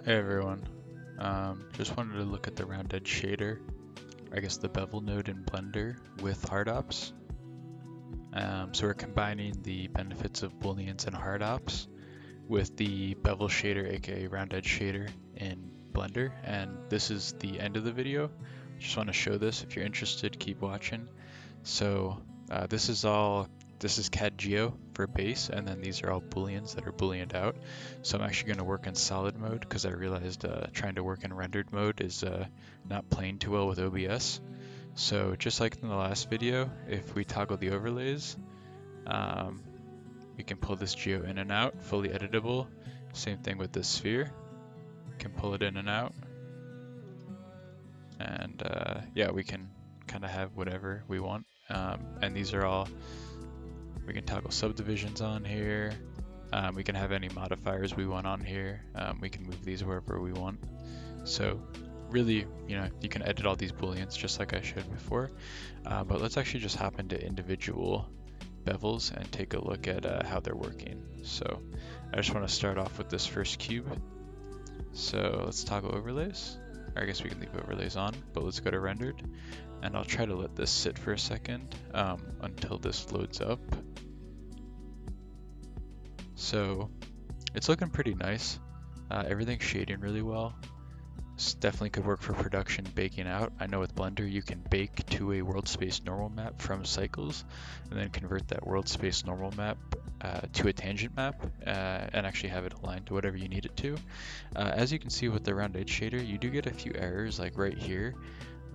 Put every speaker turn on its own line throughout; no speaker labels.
Hey everyone, just wanted to look at the round edge shader, I guess the bevel node in Blender with hard ops. So we're combining the benefits of booleans and hard ops with the bevel shader, aka round edge shader in Blender, and this is the end of the video. Just want to show this. If you're interested, keep watching. So this is CAD Geo for base, and then these are all booleans that are booleaned out. So I'm actually going to work in solid mode because I realized trying to work in rendered mode is not playing too well with OBS. So just like in the last video, if we toggle the overlays, we can pull this geo in and out, fully editable. Same thing with this sphere, can pull it in and out. And yeah, we can kind of have whatever we want. And these are all, we can toggle subdivisions on here. We can have any modifiers we want on here. We can move these wherever we want. So really, you can edit all these booleans just like I showed before. But let's actually just hop into individual bevels and take a look at how they're working. So I just want to start off with this first cube. So let's toggle overlays. Or I guess we can leave overlays on, but let's go to rendered. And I'll try to let this sit for a second until this loads up. So it's looking pretty nice. Everything's shading really well. This definitely could work for production baking out. I know with Blender you can bake to a world space normal map from cycles and then convert that world space normal map to a tangent map and actually have it aligned to whatever you need it to. As you can see with the round edge shader, you do get a few errors like right here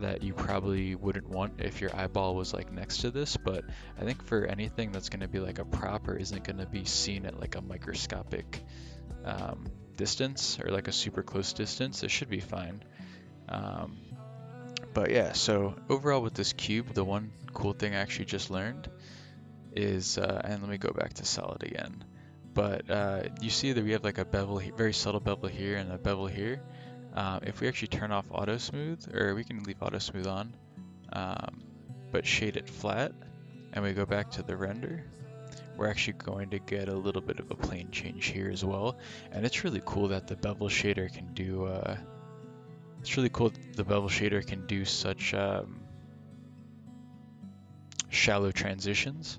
that you probably wouldn't want if your eyeball was like next to this, but I think for anything that's going to be like a prop or isn't going to be seen at like a microscopic distance or like a super close distance, it should be fine. But yeah, so overall with this cube, the one cool thing I actually just learned is, and let me go back to solid again, but you see that we have like a bevel, very subtle bevel here and a bevel here. If we actually turn off auto smooth, or we can leave auto smooth on, but shade it flat, and we go back to the render, we're actually going to get a little bit of a plane change here as well. And it's really cool that the bevel shader can do, such shallow transitions.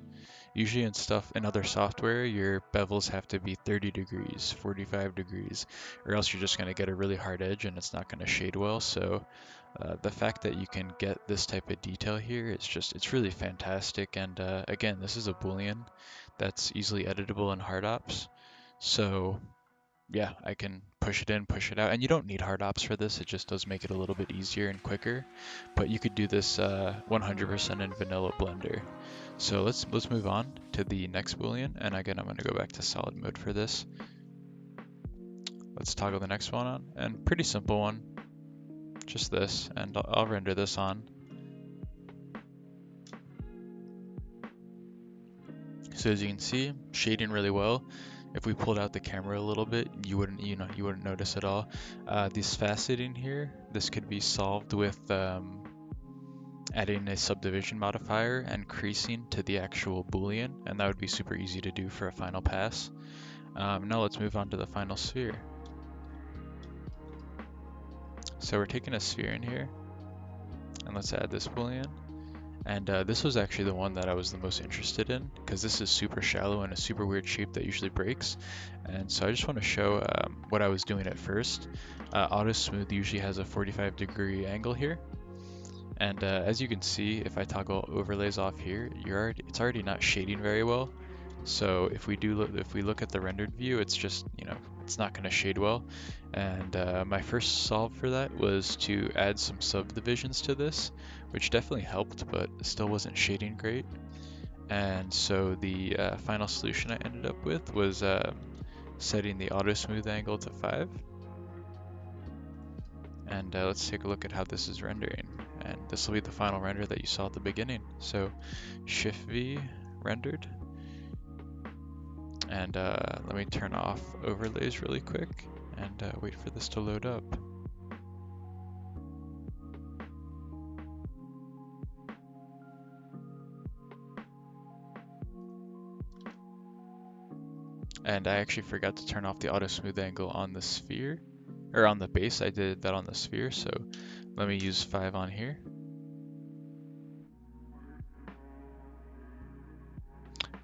Usually in other software, your bevels have to be 30 degrees, 45 degrees, or else you're just going to get a really hard edge and it's not going to shade well. So the fact that you can get this type of detail here, it's really fantastic. And again, this is a Boolean that's easily editable in hard ops. So yeah, I can push it in, push it out, and you don't need hard ops for this. It just does make it a little bit easier and quicker, but you could do this 100% in vanilla Blender. So let's move on to the next Boolean, and again, I'm going to go back to solid mode for this. Let's toggle the next one on, and pretty simple one, just this, and I'll render this on. So as you can see, shading really well. If we pulled out the camera a little bit, you wouldn't notice at all. This faceting here, this could be solved with adding a subdivision modifier and creasing to the actual Boolean, and that would be super easy to do for a final pass. Now let's move on to the final sphere. So we're taking a sphere in here, and let's add this Boolean. And this was actually the one that I was the most interested in because this is super shallow and a super weird shape that usually breaks. And so I just want to show what I was doing at first. Auto smooth usually has a 45-degree angle here. And as you can see, if I toggle overlays off here, it's already not shading very well. So if we look at the rendered view, it's just, it's not going to shade well. And my first solve for that was to add some subdivisions to this, which definitely helped, but still wasn't shading great. And so the final solution I ended up with was setting the auto smooth angle to 5. And let's take a look at how this is rendering. And this will be the final render that you saw at the beginning. So Shift V rendered. And let me turn off overlays really quick and wait for this to load up. And I actually forgot to turn off the auto smooth angle on the sphere. or on the base. I did that on the sphere, so let me use 5 on here.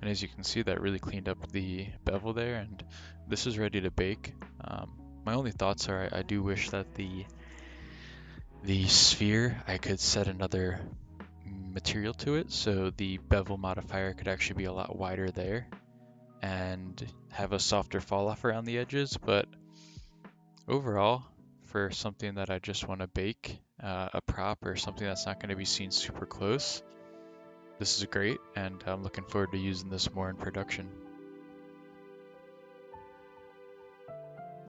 And as you can see, that really cleaned up the bevel there, and this is ready to bake. My only thoughts are I do wish that the sphere, I could set another material to it, so the bevel modifier could actually be a lot wider there and have a softer fall off around the edges. But overall, for something that I just want to bake, a prop or something that's not going to be seen super close, this is great, and I'm looking forward to using this more in production.